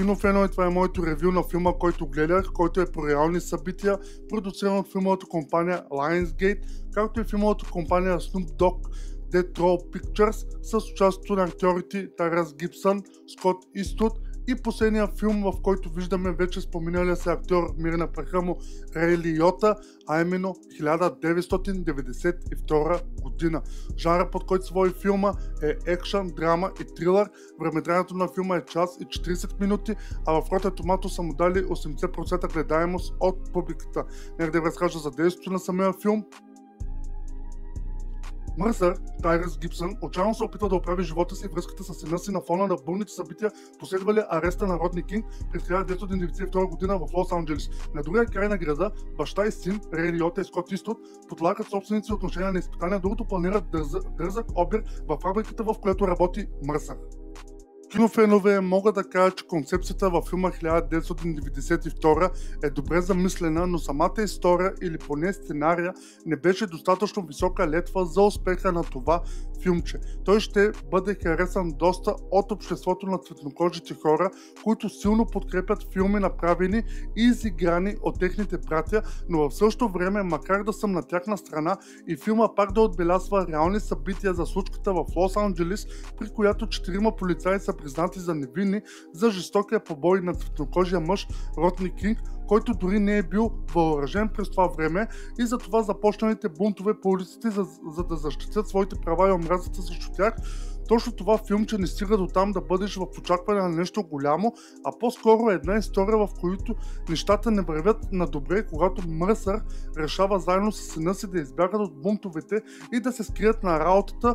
Кинофенове, това е моето ревю на филма, който гледах, който е по реални събития, продуциран от филмовата компания Lionsgate, както и филмовата компания Snoop Dogg Death Row Pictures с участието на актьорите Тайръс Гибсън, Скот Иствуд и последния филм, в който виждаме вече споменалия се актьор мир на праха му Рей Лиота, а именно 1992 година. Жанра, под който се води филма, е екшън, драма и трилър. Времетраенето на филма е час и 40 минути, а в Rotten Tomatoes са му дали 80% гледаемост от публиката. Нека да ви разкажа за действието на самия филм. Мърсър, Тайръс Гибсън, отчаяно се опитва да оправи живота си и връзката с сина си на фона на бурните събития, последвали ареста на Родни Кинг през 1992 година в Лос Анджелис. На другия край на града, баща и син, Рей Лиота и Скот Иствуд, подлагат собственици отношения на изпитания, докато планират дързък обир в фабриката, в която работи Мърсър. Кинофенове, мога да кажа, че концепцията във филма 1992 е добре замислена, но самата история или поне сценария не беше достатъчно висока летва за успеха на това филмче. Той ще бъде харесан доста от обществото на цветнокожите хора, които силно подкрепят филми, направени и изиграни от техните братя, но в същото време, макар да съм на тяхна страна и филма пак да отбелязва реални събития за случката в Лос Анджелис, при която 4 полицаи са признати за невинни за жестокия побой на цветнокожия мъж Родни Кинг, който дори не е бил въоръжен през това време, и затова започналите бунтове по улиците, за да защитят своите права и омразата срещу тях. Точно това филмче не стига до там да бъдеш в очакване на нещо голямо, а по-скоро е една история, в която нещата не вървят на добре, когато Мърсър решава заедно с сина си да избягат от бунтовете и да се скрият на работата,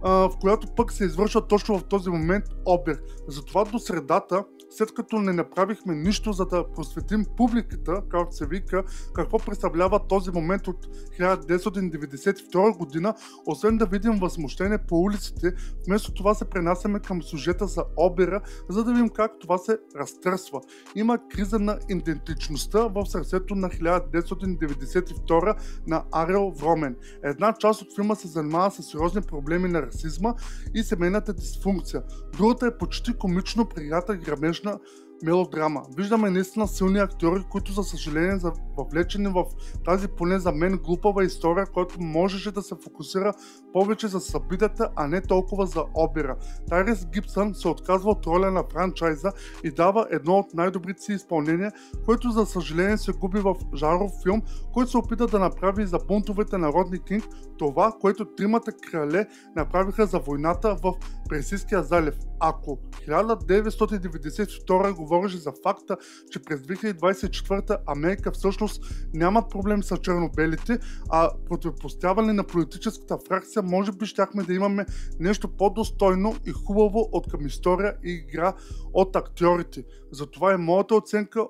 в която пък се извършва точно в този момент обир. Затова до средата, след като не направихме нищо, за да просветим публиката, както се вика, какво представлява този момент от 1992 година, освен да видим възмущение по улиците, вместо това се пренасяме към сюжета за обира, за да видим как това се разтърсва. Има криза на идентичността в сърцето на 1992 на Ариел Вромен. Една част от филма се занимава с сериозни проблеми на расизма и семейната дисфункция. Другата е почти комично приятна грабежна мелодрама. Виждаме наистина силни актьори, които за съжаление са въвлечени в тази поне за мен глупава история, която можеше да се фокусира повече за събитията, а не толкова за обира. Тайръс Гибсън се отказва от роля на франчайза и дава едно от най-добрите си изпълнения, което за съжаление се губи в жанров филм, който се опита да направи за бунтовете на Родни Кинг това, което тримата крале направиха за войната в Персийския залив. Ако 1992 говореше за факта, че през 2024 Америка всъщност нямат проблем с чернобелите, а противопоставяне на политическата фракция, може би щяхме да имаме нещо по-достойно и хубаво от към история и игра от актьорите. Затова и моята оценка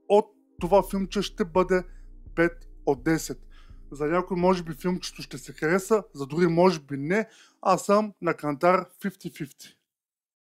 от това филмче ще бъде 5 от 10. За някой може би филмчето ще се хареса, за други може би не. Аз съм на кантар 50-50.